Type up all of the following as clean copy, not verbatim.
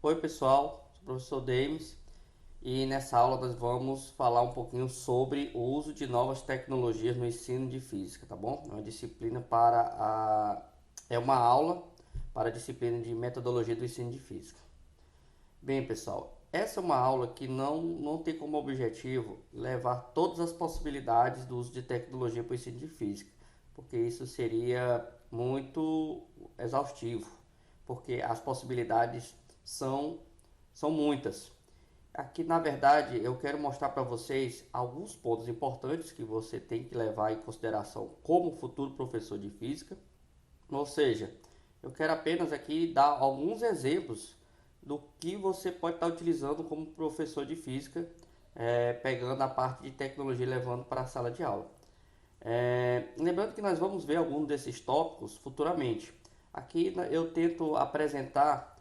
Oi pessoal, sou o professor Dames e nessa aula nós vamos falar um pouquinho sobre o uso de novas tecnologias no ensino de física, tá bom? É uma disciplina é uma aula para a disciplina de metodologia do ensino de física. Bem pessoal, essa é uma aula que não tem como objetivo levar todas as possibilidades do uso de tecnologia para o ensino de física, porque isso seria muito exaustivo, porque as possibilidades são são muitas. Aqui, na verdade, eu quero mostrar para vocês alguns pontos importantes que você tem que levar em consideração como futuro professor de física. Ou seja, eu quero apenas aqui dar alguns exemplos do que você pode estar utilizando como professor de física, pegando a parte de tecnologia e levando para a sala de aula. Lembrando que nós vamos ver alguns desses tópicos futuramente. Aqui eu tento apresentar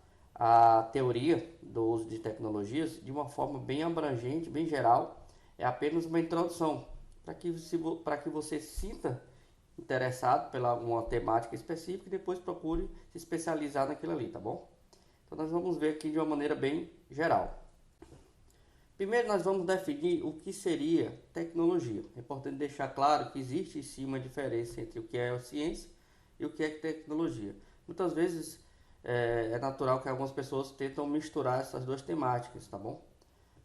a teoria do uso de tecnologias de uma forma bem abrangente, bem geral. É apenas uma introdução para que você se sinta interessado pela uma temática específica e depois procure se especializar naquilo ali, tá bom? Então nós vamos ver aqui de uma maneira bem geral. Primeiro nós vamos definir o que seria tecnologia. É importante deixar claro que existe sim uma diferença entre o que é a ciência e o que é tecnologia. Muitas vezes é natural que algumas pessoas tentam misturar essas duas temáticas, tá bom?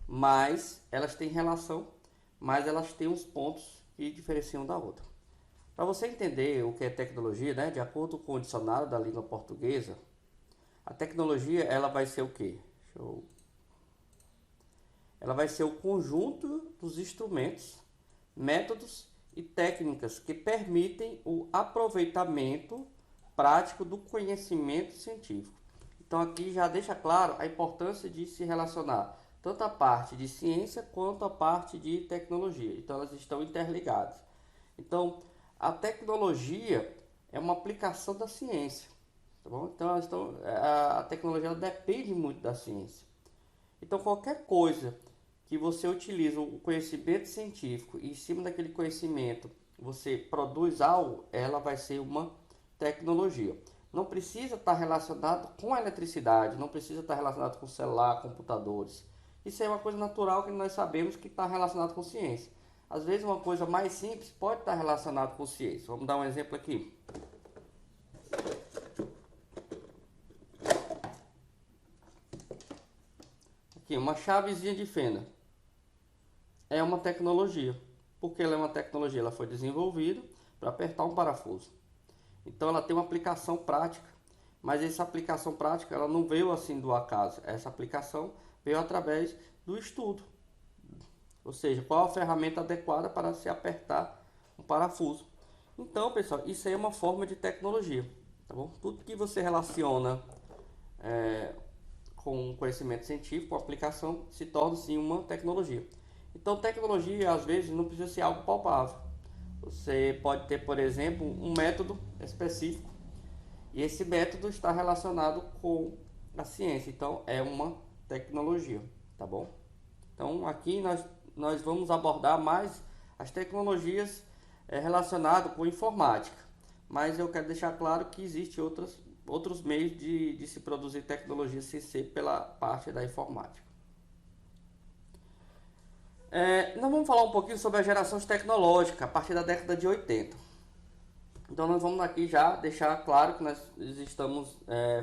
Mas elas têm relação, mas elas têm uns pontos que diferenciam da outra. Para você entender o que é tecnologia, né, de acordo com o dicionário da língua portuguesa, a tecnologia ela vai ser o quê? Ela vai ser o conjunto dos instrumentos, métodos e técnicas que permitem o aproveitamento prático do conhecimento científico. Então aqui já deixa claro a importância de se relacionar tanto a parte de ciência quanto a parte de tecnologia. Então elas estão interligadas. Então a tecnologia é uma aplicação da ciência, tá bom? Então a tecnologia ela depende muito da ciência. Então qualquer coisa que você utiliza o conhecimento científico e em cima daquele conhecimento você produz algo, ela vai ser uma tecnologia. Não precisa estar relacionado com a eletricidade, não precisa estar relacionado com celular, computadores. Isso é uma coisa natural que nós sabemos que está relacionado com ciência. Às vezes uma coisa mais simples pode estar relacionada com ciência. Vamos dar um exemplo aqui. Aqui, uma chavezinha de fenda. É uma tecnologia. Porque ela é uma tecnologia, ela foi desenvolvida para apertar um parafuso. Então ela tem uma aplicação prática, mas essa aplicação prática ela não veio assim do acaso. Essa aplicação veio através do estudo. Ou seja, qual a ferramenta adequada para se apertar um parafuso. Então, pessoal, isso aí é uma forma de tecnologia, tá bom? Tudo que você relaciona com conhecimento científico, com aplicação, se torna sim uma tecnologia. Então, tecnologia às vezes não precisa ser algo palpável. Você pode ter, por exemplo, um método específico e esse método está relacionado com a ciência. Então, é uma tecnologia, tá bom? Então, aqui nós vamos abordar mais as tecnologias relacionadas com informática. Mas eu quero deixar claro que existem outros meios de se produzir tecnologia sem ser pela parte da informática. Nós vamos falar um pouquinho sobre a geração tecnológica a partir da década de 80. Então nós vamos aqui já deixar claro que nós estamos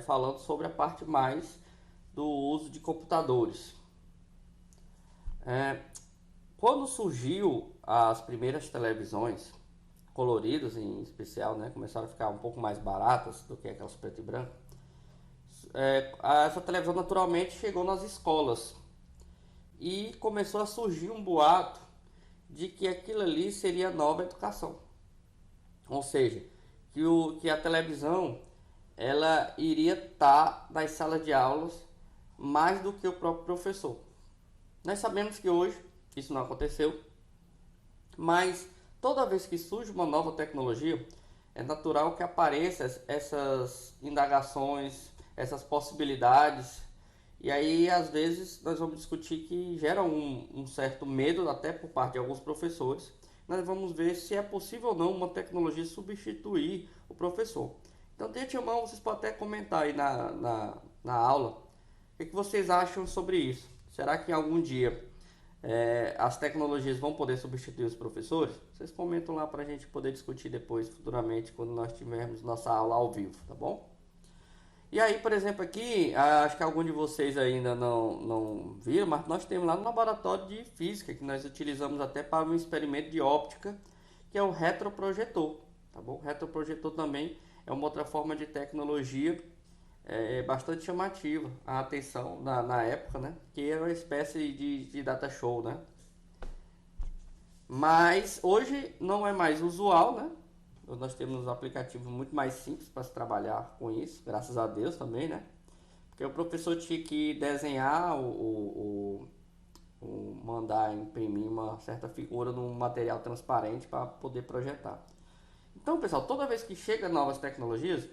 falando sobre a parte mais do uso de computadores. Quando surgiu as primeiras televisões coloridas em especial, né, começaram a ficar um pouco mais baratas do que aquelas preto e branco, essa televisão naturalmente chegou nas escolas e começou a surgir um boato de que aquilo ali seria nova educação. Ou seja, que a televisão ela iria estar nas salas de aulas mais do que o próprio professor. Nós sabemos que hoje isso não aconteceu, mas toda vez que surge uma nova tecnologia, é natural que apareçam essas indagações, essas possibilidades. E aí, às vezes, nós vamos discutir que gera um certo medo, até por parte de alguns professores. Nós vamos ver se é possível ou não uma tecnologia substituir o professor. Então, de antemão, vocês podem até comentar aí na aula O que vocês acham sobre isso? Será que algum dia as tecnologias vão poder substituir os professores? Vocês comentam lá para a gente poder discutir depois, futuramente, quando nós tivermos nossa aula ao vivo, tá bom? E aí, por exemplo, aqui, acho que algum de vocês ainda não viram, mas nós temos lá no laboratório de física, que nós utilizamos até para um experimento de óptica, que é o retroprojetor, tá bom? O retroprojetor também é uma outra forma de tecnologia bastante chamativa a atenção na época, né? Que era uma espécie de data show, né? Mas hoje não é mais usual, né? Nós temos aplicativos muito mais simples para se trabalhar com isso, graças a Deus também, né? Porque o professor tinha que desenhar mandar imprimir uma certa figura num material transparente para poder projetar. Então, pessoal, toda vez que chega novas tecnologias,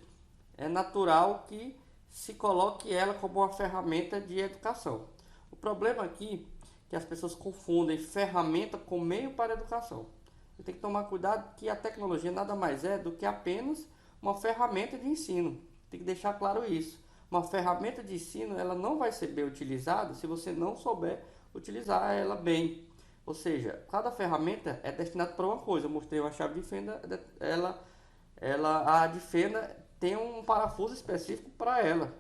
é natural que se coloque ela como uma ferramenta de educação. O problema aqui é que as pessoas confundem ferramenta com meio para a educação. Você tem que tomar cuidado que a tecnologia nada mais é do que apenas uma ferramenta de ensino. Tem que deixar claro isso. Uma ferramenta de ensino, ela não vai ser bem utilizada se você não souber utilizar ela bem. Ou seja, cada ferramenta é destinada para uma coisa. Eu mostrei uma chave de fenda, a de fenda tem um parafuso específico para ela.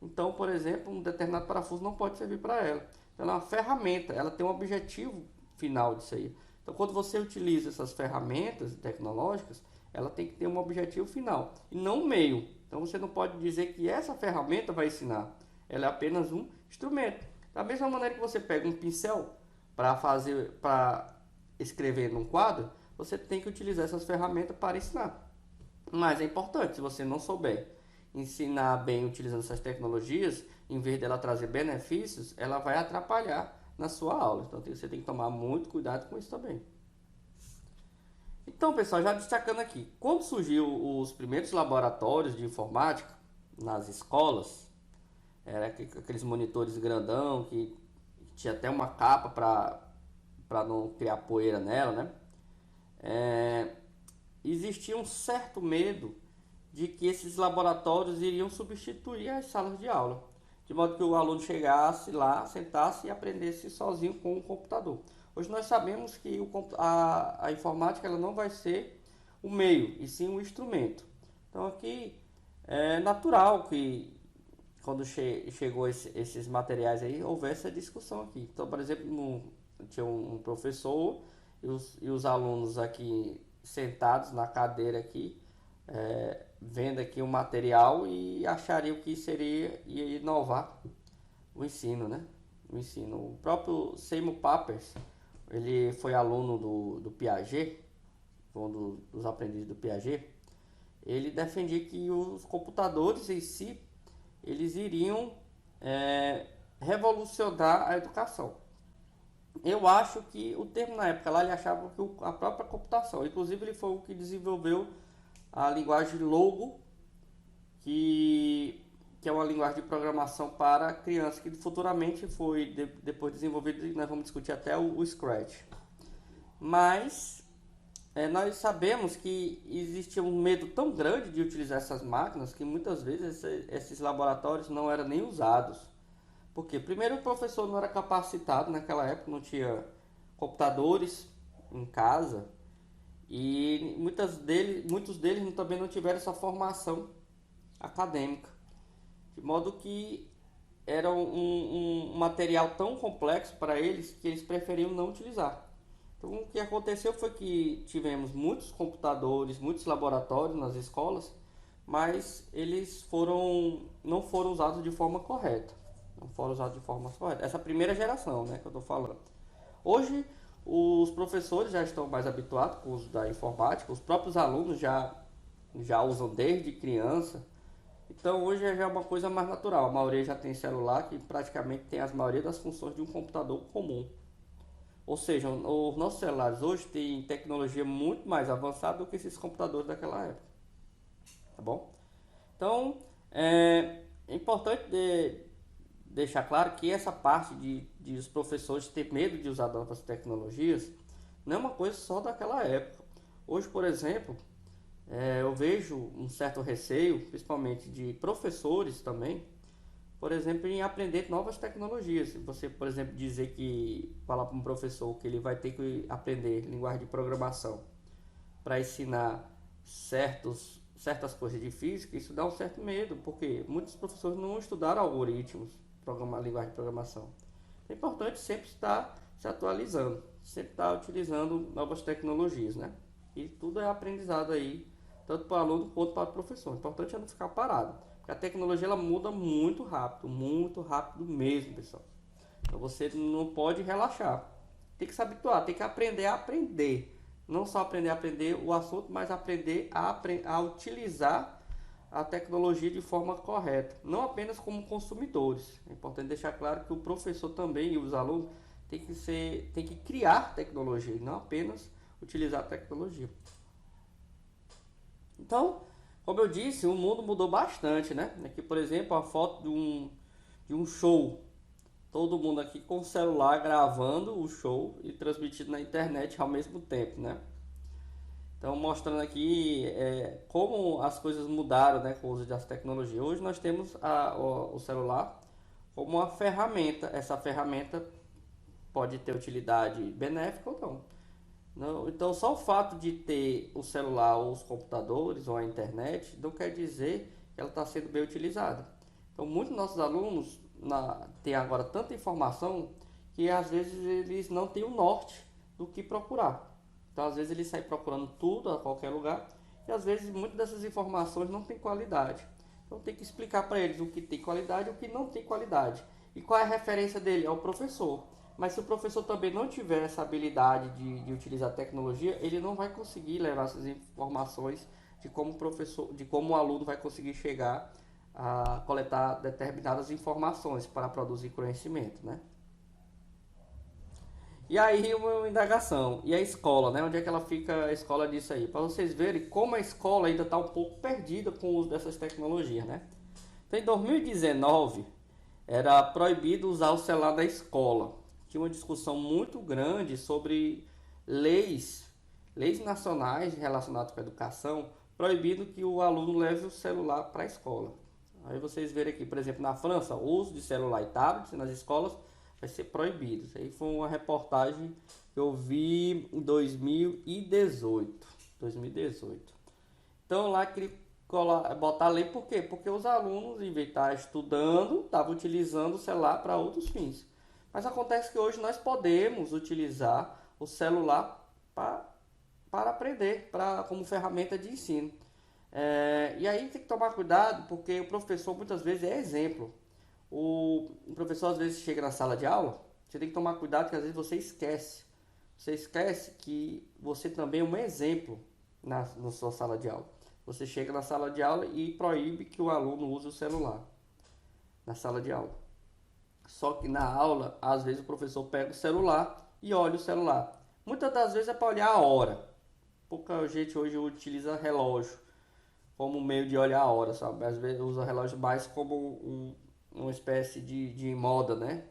Então, por exemplo, um determinado parafuso não pode servir para ela. Então, ela é uma ferramenta, ela tem um objetivo final disso aí. Então, quando você utiliza essas ferramentas tecnológicas, ela tem que ter um objetivo final e não um meio. Então, você não pode dizer que essa ferramenta vai ensinar. Ela é apenas um instrumento. Da mesma maneira que você pega um pincel para escrever num quadro, você tem que utilizar essas ferramentas para ensinar. Mas é importante, se você não souber ensinar bem utilizando essas tecnologias, em vez dela trazer benefícios, ela vai atrapalhar na sua aula. Então você tem que tomar muito cuidado com isso também. Então, pessoal, já destacando aqui, quando surgiu os primeiros laboratórios de informática nas escolas, era aqueles monitores grandão que tinha até uma capa para não criar poeira nela, né? Existia um certo medo de que esses laboratórios iriam substituir as salas de aula, de modo que o aluno chegasse lá, sentasse e aprendesse sozinho com o computador. Hoje nós sabemos que a informática ela não vai ser o meio, e sim o instrumento. Então aqui é natural que quando chegou esses materiais aí, houvesse essa discussão aqui. Então, por exemplo, tinha um professor e os alunos aqui sentados na cadeira aqui, vendo aqui o material e achariam que ia inovar o ensino, né? O ensino. O próprio Seymour Papert, ele foi aluno do Piaget, um dos aprendizes do Piaget. Ele defendia que os computadores em si, eles iriam revolucionar a educação. Eu acho que o termo na época lá ele achava que a própria computação, inclusive ele foi o que desenvolveu a linguagem Logo, que é uma linguagem de programação para crianças, que futuramente foi depois desenvolvido e nós vamos discutir até o Scratch. Mas nós sabemos que existia um medo tão grande de utilizar essas máquinas que muitas vezes esses laboratórios não eram nem usados. Porque primeiro o professor não era capacitado naquela época, não tinha computadores em casa e muitos deles também não tiveram essa formação acadêmica. De modo que era um material tão complexo para eles que eles preferiam não utilizar. Então o que aconteceu foi que tivemos muitos computadores, muitos laboratórios nas escolas, mas eles não foram usados de forma correta. Não foram usados de forma correta. Essa primeira geração, né, que eu estou falando. Hoje os professores já estão mais habituados com o uso da informática, os próprios alunos já usam desde criança. Então hoje já é uma coisa mais natural. A maioria já tem celular que praticamente tem as maioria das funções de um computador comum. Ou seja, os nossos celulares hoje têm tecnologia muito mais avançada do que esses computadores daquela época. Tá bom? Então é importante deixar claro que essa parte de os professores ter medo de usar novas tecnologias não é uma coisa só daquela época. Hoje, por exemplo, eu vejo um certo receio, principalmente de professores também, por exemplo, em aprender novas tecnologias. Se você, por exemplo, falar para um professor que ele vai ter que aprender linguagem de programação para ensinar certas coisas de física, isso dá um certo medo, porque muitos professores não estudaram algoritmos, linguagem de programação. É importante sempre estar se atualizando, sempre estar utilizando novas tecnologias, né? E tudo é aprendizado aí, tanto para o aluno quanto para o professor. O importante é não ficar parado, porque a tecnologia ela muda muito rápido mesmo, pessoal. Então você não pode relaxar. Tem que se habituar, tem que aprender a aprender. Não só aprender a aprender o assunto, mas aprender a utilizar a tecnologia de forma correta. Não apenas como consumidores. É importante deixar claro que o professor também e os alunos tem que criar tecnologia, e não apenas utilizar a tecnologia. Então, como eu disse, o mundo mudou bastante, né? Aqui, por exemplo, a foto de um show. Todo mundo aqui com o celular gravando o show e transmitindo na internet ao mesmo tempo, né? Então, mostrando aqui como as coisas mudaram, né, com o uso das tecnologias. Hoje nós temos o celular como uma ferramenta. Essa ferramenta pode ter utilidade benéfica ou não. Então, só o fato de ter o celular ou os computadores ou a internet não quer dizer que ela está sendo bem utilizada. Então, muitos dos nossos alunos têm agora tanta informação que às vezes eles não têm o norte do que procurar. Então, às vezes, eles saem procurando tudo a qualquer lugar e às vezes muitas dessas informações não têm qualidade. Então, tem que explicar para eles o que tem qualidade e o que não tem qualidade. E qual é a referência dele? É o professor. Mas se o professor também não tiver essa habilidade de utilizar a tecnologia, ele não vai conseguir levar essas informações de como o aluno vai conseguir chegar a coletar determinadas informações para produzir conhecimento, né? E aí uma indagação, e a escola, né? Onde é que ela fica a escola disso aí? Para vocês verem como a escola ainda está um pouco perdida com o uso dessas tecnologias, né? Então, em 2019, era proibido usar o celular na escola. Tinha uma discussão muito grande sobre leis nacionais relacionadas com a educação, proibindo que o aluno leve o celular para a escola. Aí vocês verem aqui, por exemplo, na França, o uso de celular e tablets nas escolas vai ser proibido. Isso aí foi uma reportagem que eu vi em 2018. Então lá queria botar a lei por quê? Porque os alunos, em vez de estar estudando, estavam utilizando o celular para outros fins. Mas acontece que hoje nós podemos utilizar o celular para aprender, como ferramenta de ensino. E aí tem que tomar cuidado, porque o professor muitas vezes é exemplo. O professor às vezes chega na sala de aula, você tem que tomar cuidado que às vezes você esquece. Você esquece que você também é um exemplo na sua sala de aula. Você chega na sala de aula e proíbe que o aluno use o celular na sala de aula. Só que na aula, às vezes o professor pega o celular e olha o celular. Muitas das vezes é para olhar a hora. Pouca gente hoje utiliza relógio como meio de olhar a hora, sabe? Às vezes usa relógio mais como uma espécie de moda, né?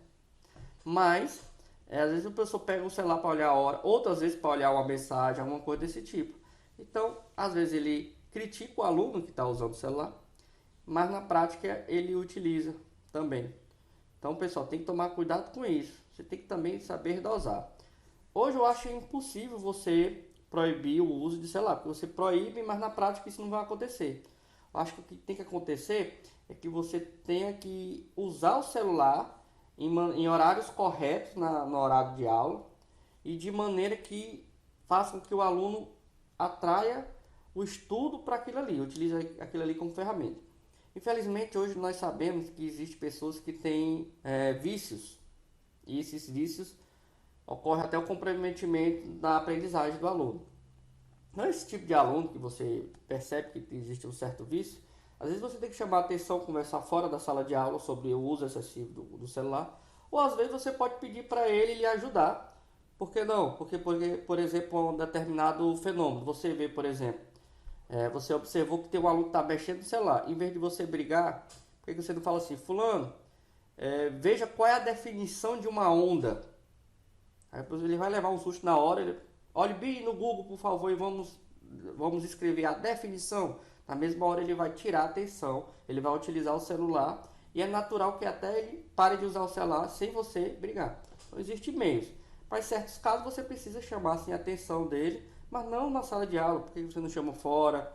Mas, às vezes o professor pega o celular para olhar a hora, outras vezes para olhar uma mensagem, alguma coisa desse tipo. Então, às vezes ele critica o aluno que está usando o celular, mas na prática ele utiliza também. Então, pessoal, tem que tomar cuidado com isso. Você tem que também saber dosar. Hoje eu acho impossível você proibir o uso de celular, porque você proíbe, mas na prática isso não vai acontecer. Eu acho que o que tem que acontecer é que você tenha que usar o celular em horários corretos no horário de aula e de maneira que faça com que o aluno atraia o estudo para aquilo ali, utilize aquilo ali como ferramenta. Infelizmente, hoje nós sabemos que existem pessoas que têm vícios, e esses vícios ocorrem até o comprometimento da aprendizagem do aluno. Então, esse tipo de aluno que você percebe que existe um certo vício, às vezes você tem que chamar a atenção, conversar fora da sala de aula sobre o uso excessivo do celular, ou às vezes você pode pedir para ele lhe ajudar. Por que não? Porque, por exemplo, um determinado fenômeno, você vê, por exemplo, você observou que tem um aluno que está mexendo no celular. Em vez de você brigar, por que você não fala assim, fulano, veja qual é a definição de uma onda. Aí depois ele vai levar um susto na hora, olhe bem no Google, por favor, e vamos escrever a definição. Na mesma hora ele vai tirar a atenção, ele vai utilizar o celular E é natural que até ele pare de usar o celular sem você brigar. Então existem meios. Para certos casos você precisa chamar assim, a atenção dele, mas não na sala de aula, porque você não chama fora,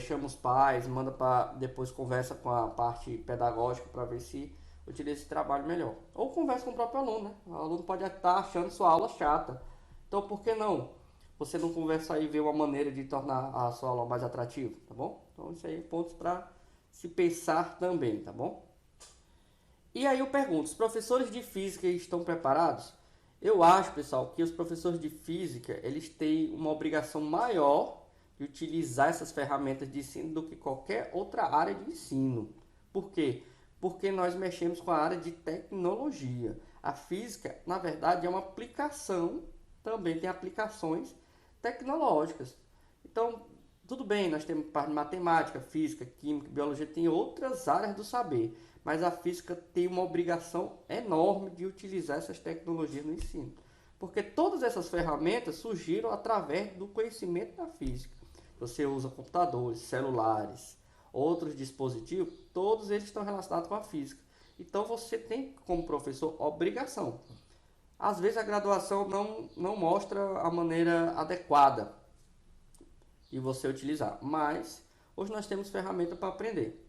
chama os pais, manda para depois conversa com a parte pedagógica para ver se utiliza esse trabalho melhor. Ou conversa com o próprio aluno, né? O aluno pode estar achando sua aula chata. Então por que não? Você não conversar e ver uma maneira de tornar a sua aula mais atrativa, tá bom? Então isso aí é pontos para se pensar também, tá bom? E aí eu pergunto, os professores de física estão preparados? Eu acho, pessoal, que os professores de física, eles têm uma obrigação maior de utilizar essas ferramentas de ensino do que qualquer outra área de ensino. Por quê? Porque nós mexemos com a área de tecnologia. A física, na verdade, é uma aplicação, também tem aplicações tecnológicas. Então, tudo bem, nós temos parte de matemática, física, química, biologia, tem outras áreas do saber, mas a física tem uma obrigação enorme de utilizar essas tecnologias no ensino, porque todas essas ferramentas surgiram através do conhecimento da física. Você usa computadores, celulares, outros dispositivos, todos eles estão relacionados com a física. Então você tem, como professor, obrigação. Às vezes a graduação não mostra a maneira adequada e você utilizar. Mas hoje nós temos ferramenta para aprender.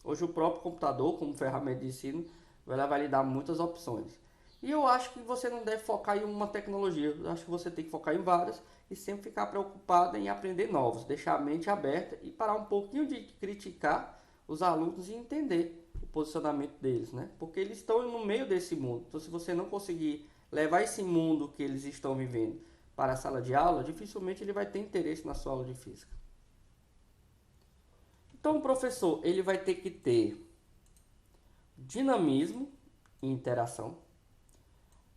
Hoje o próprio computador, como ferramenta de ensino, vai lhe dar muitas opções. E eu acho que você não deve focar em uma tecnologia. Eu acho que você tem que focar em várias e sempre ficar preocupado em aprender novos, deixar a mente aberta e parar um pouquinho de criticar os alunos e entender o posicionamento deles, né? Porque eles estão no meio desse mundo. Então, se você não conseguir levar esse mundo que eles estão vivendo para a sala de aula, dificilmente ele vai ter interesse na sua aula de física. Então, o professor ele vai ter que ter dinamismo e interação,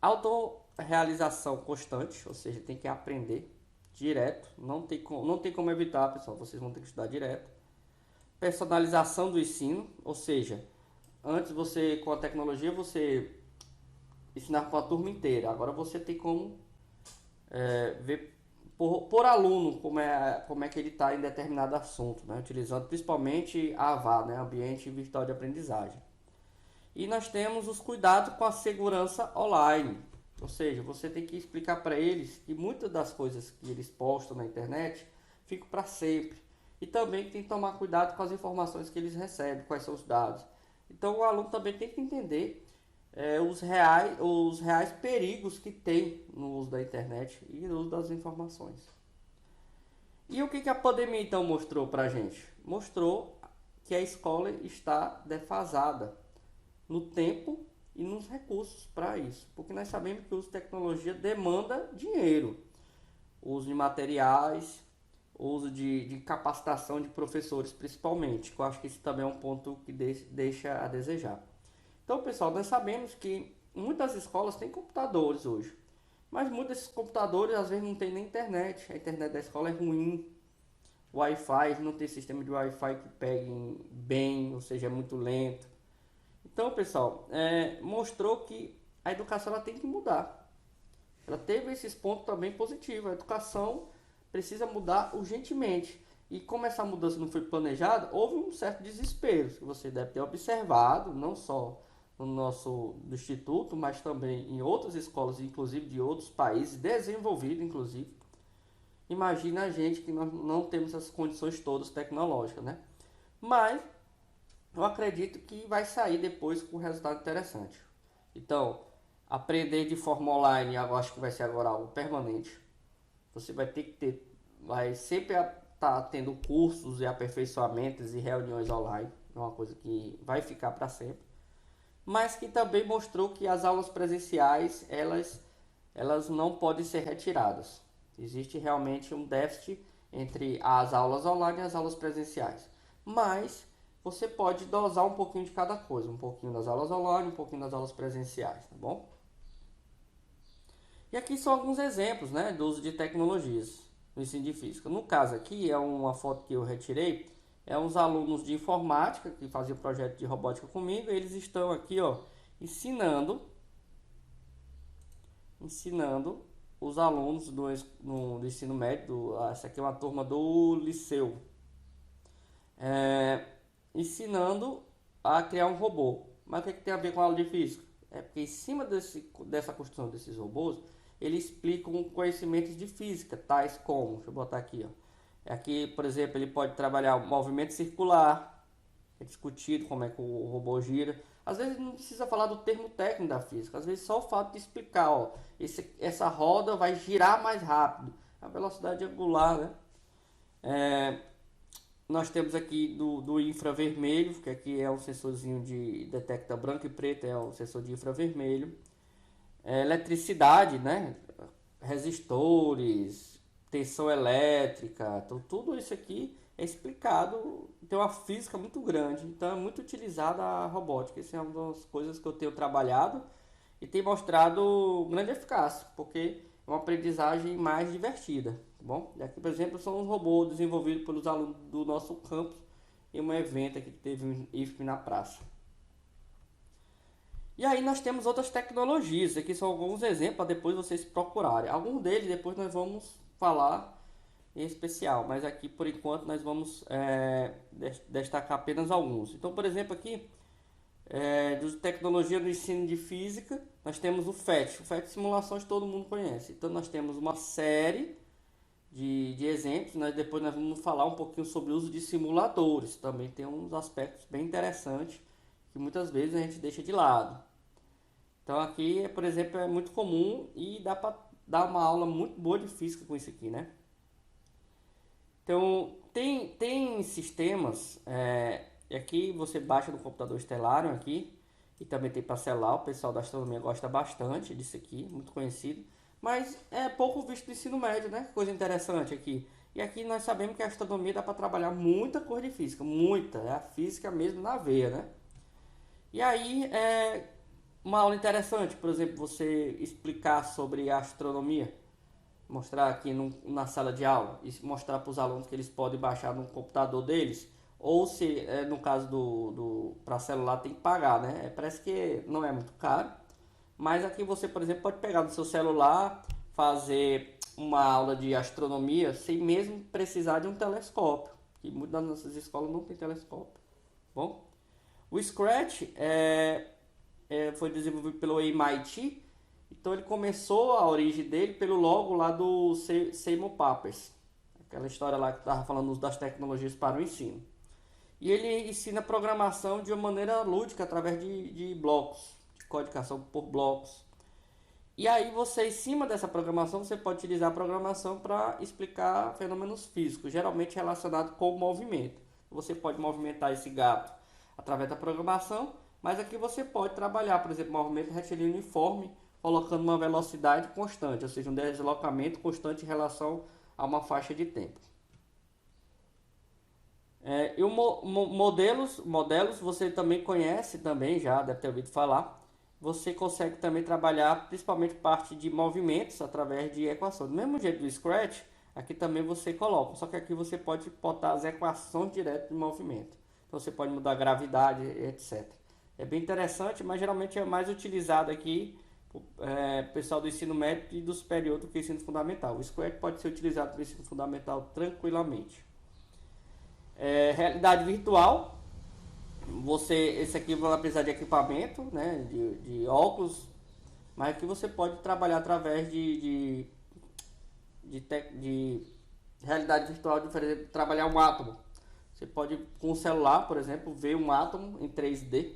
autorrealização constante, ou seja, tem que aprender direto, não tem como evitar, pessoal, vocês vão ter que estudar direto. Personalização do ensino, ou seja, antes você com a tecnologia você ensinava para a turma inteira, agora você tem como ver por aluno como é que ele está em determinado assunto, né? Utilizando principalmente a AVA, né? Ambiente Virtual de Aprendizagem. E nós temos os cuidados com a segurança online, ou seja, você tem que explicar para eles que muitas das coisas que eles postam na internet ficam para sempre. E também tem que tomar cuidado com as informações que eles recebem, quais são os dados. Então o aluno também tem que entender os reais perigos que tem no uso da internet e no uso das informações. E o que a pandemia então mostrou para a gente? Mostrou que a escola está defasada no tempo e nos recursos para isso, porque nós sabemos que o uso de tecnologia demanda dinheiro, o uso de materiais, o uso de capacitação de professores principalmente, que eu acho que isso também é um ponto que deixa a desejar. Então, pessoal, nós sabemos que muitas escolas têm computadores hoje, mas muitos desses computadores às vezes não tem nem internet. A internet da escola é ruim, o Wi-Fi não tem sistema de Wi-Fi que pegue bem, ou seja, é muito lento. Então, pessoal, mostrou que a educação ela tem que mudar. Ela teve esses pontos também positivos. A educação precisa mudar urgentemente. E como essa mudança não foi planejada, houve um certo desespero, que você deve ter observado, não só no nosso instituto, mas também em outras escolas, inclusive de outros países, desenvolvidos inclusive. Imagina a gente que nós não temos essas condições todas tecnológicas, né? Mas eu acredito que vai sair depois com um resultado interessante. Então, aprender de forma online, eu acho que vai ser agora algo permanente. Você vai ter que vai sempre estar tendo cursos e aperfeiçoamentos e reuniões online. É uma coisa que vai ficar para sempre. Mas que também mostrou que as aulas presenciais, elas não podem ser retiradas. Existe realmente um déficit entre as aulas online e as aulas presenciais. Mas você pode dosar um pouquinho de cada coisa, um pouquinho das aulas online, um pouquinho das aulas presenciais, tá bom? E aqui são alguns exemplos, né, do uso de tecnologias no ensino de física. No caso aqui é uma foto que eu retirei, é uns alunos de informática que faziam projeto de robótica comigo, eles estão aqui, ó, ensinando os alunos do ensino médio, essa aqui é uma turma do liceu, ensinando a criar um robô. Mas o que, é que tem a ver com a aula de física? É porque em cima dessa construção desses robôs, eles explicam conhecimentos de física, tais como, deixa eu botar aqui, ó. Aqui, por exemplo, ele pode trabalhar o movimento circular, é discutido como é que o robô gira. Às vezes não precisa falar do termo técnico da física, às vezes só o fato de explicar, ó, essa roda vai girar mais rápido, a velocidade angular, né? Nós temos aqui do infravermelho, que aqui é um sensorzinho de detecta branco e preto, é o sensor de infravermelho. Eletricidade, né? Resistores, tensão elétrica, então tudo isso aqui é explicado, tem uma física muito grande, então é muito utilizada a robótica. Isso é uma das coisas que eu tenho trabalhado e tem mostrado grande eficácia, porque é uma aprendizagem mais divertida, tá bom? E aqui, por exemplo, são os robôs desenvolvidos pelos alunos do nosso campus em um evento aqui que teve um IFP na praça. E aí nós temos outras tecnologias, aqui são alguns exemplos para depois vocês procurarem. Alguns deles depois nós vamos falar em especial, mas aqui por enquanto nós vamos destacar apenas alguns. Então, por exemplo, aqui de tecnologia do ensino de física, nós temos o FET. O FET simulações todo mundo conhece. Então nós temos uma série de exemplos, né? Depois nós vamos falar um pouquinho sobre o uso de simuladores. Também tem uns aspectos bem interessantes que muitas vezes a gente deixa de lado. Então aqui, por exemplo, é muito comum e dá para dar uma aula muito boa de física com isso aqui, né? Então tem sistemas, aqui você baixa no computador Stellarium aqui, e também tem para celular, o pessoal da astronomia gosta bastante disso aqui, muito conhecido, mas é pouco visto no ensino médio, né? Coisa interessante aqui. E aqui nós sabemos que a astronomia dá para trabalhar muita coisa de física, muita, é a física mesmo na veia, né? E aí uma aula interessante, por exemplo, você explicar sobre a astronomia, mostrar aqui na sala de aula e mostrar para os alunos que eles podem baixar no computador deles, ou se no caso para celular tem que pagar, né? Parece que não é muito caro, mas aqui você, por exemplo, pode pegar no seu celular, fazer uma aula de astronomia sem mesmo precisar de um telescópio, que muitas das nossas escolas não tem telescópio. Bom, o Scratch foi desenvolvido pelo MIT. Então ele começou a origem dele pelo logo lá do Seymour Papers, aquela história lá que estava falando das tecnologias para o ensino. E ele ensina programação de uma maneira lúdica através de blocos, de codificação por blocos. E aí você, em cima dessa programação, você pode utilizar a programação para explicar fenômenos físicos, geralmente relacionados com o movimento. Você pode movimentar esse gato através da programação, mas aqui você pode trabalhar, por exemplo, movimento retilíneo uniforme, colocando uma velocidade constante, ou seja, um deslocamento constante em relação a uma faixa de tempo. E o modelos você também conhece, também já deve ter ouvido falar. Você consegue também trabalhar principalmente parte de movimentos através de equações. Do mesmo jeito do Scratch, aqui também você coloca, só que aqui você pode botar as equações direto de movimento. Então você pode mudar a gravidade, etc. É bem interessante, mas geralmente é mais utilizado aqui pessoal do ensino médio e do superior do que ensino fundamental. O Scratch pode ser utilizado para o ensino fundamental tranquilamente. Realidade virtual, esse aqui vai precisar de equipamento, né, de óculos, mas aqui você pode trabalhar através de realidade virtual, de trabalhar um átomo. Você pode, com o celular, por exemplo, ver um átomo em 3D,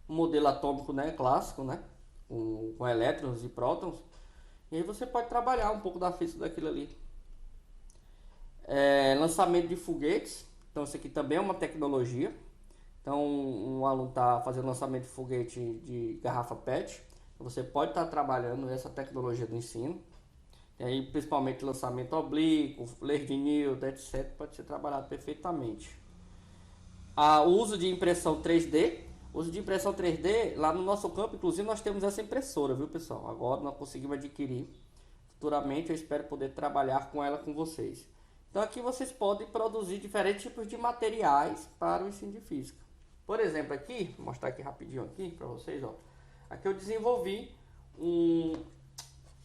um modelo atômico, né, clássico, né, com elétrons e prótons, e aí você pode trabalhar um pouco da física daquilo ali. Lançamento de foguetes, então isso aqui também é uma tecnologia. Então um aluno está fazendo lançamento de foguete de garrafa PET, você pode estar trabalhando essa tecnologia do ensino. E aí, principalmente lançamento oblíquo, ler de Newton, etc., pode ser trabalhado perfeitamente. O uso de impressão 3D. Uso de impressão 3D, lá no nosso campo, inclusive, nós temos essa impressora, viu, pessoal? Agora nós conseguimos adquirir. Futuramente eu espero poder trabalhar com ela com vocês. Então aqui vocês podem produzir diferentes tipos de materiais para o ensino de física. Por exemplo, aqui, vou mostrar aqui rapidinho aqui para vocês, ó. Aqui eu desenvolvi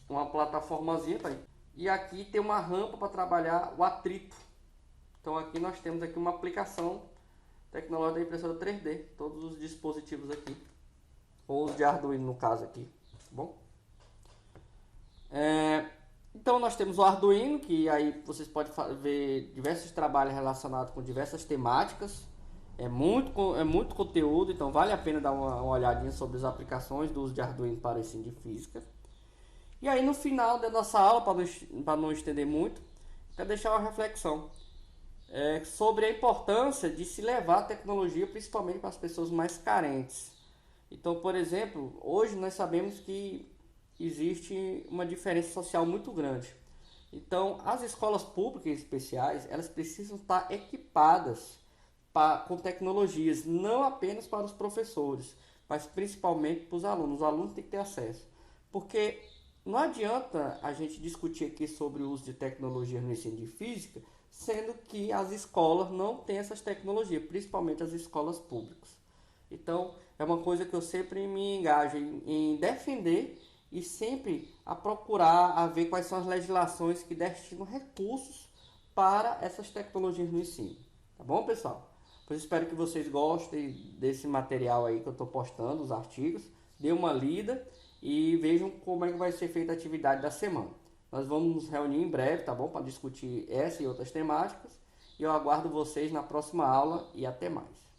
uma plataformazinha, tá aí. E aqui tem uma rampa para trabalhar o atrito. Então aqui nós temos aqui uma aplicação tecnológica da impressora 3D, todos os dispositivos aqui, ou os de Arduino no caso aqui, tá bom? Então nós temos o Arduino, que aí vocês podem ver diversos trabalhos relacionados com diversas temáticas. É muito conteúdo, então vale a pena dar uma olhadinha sobre as aplicações do uso de Arduino para o ensino de física. E aí no final da nossa aula, para não estender muito, quero deixar uma reflexão sobre a importância de se levar a tecnologia, principalmente para as pessoas mais carentes. Então, por exemplo, hoje nós sabemos que existe uma diferença social muito grande. Então, as escolas públicas especiais, elas precisam estar equipadas com tecnologias, não apenas para os professores, mas principalmente para os alunos. Os alunos têm que ter acesso. Porque não adianta a gente discutir aqui sobre o uso de tecnologia no ensino de física, sendo que as escolas não têm essas tecnologias, principalmente as escolas públicas. Então, é uma coisa que eu sempre me engajo em defender e sempre a procurar a ver quais são as legislações que destinam recursos para essas tecnologias no ensino. Tá bom, pessoal? Pois espero que vocês gostem desse material aí que eu estou postando, os artigos. Dê uma lida e vejam como é que vai ser feita a atividade da semana. Nós vamos nos reunir em breve, tá bom? Para discutir essa e outras temáticas. E eu aguardo vocês na próxima aula e até mais.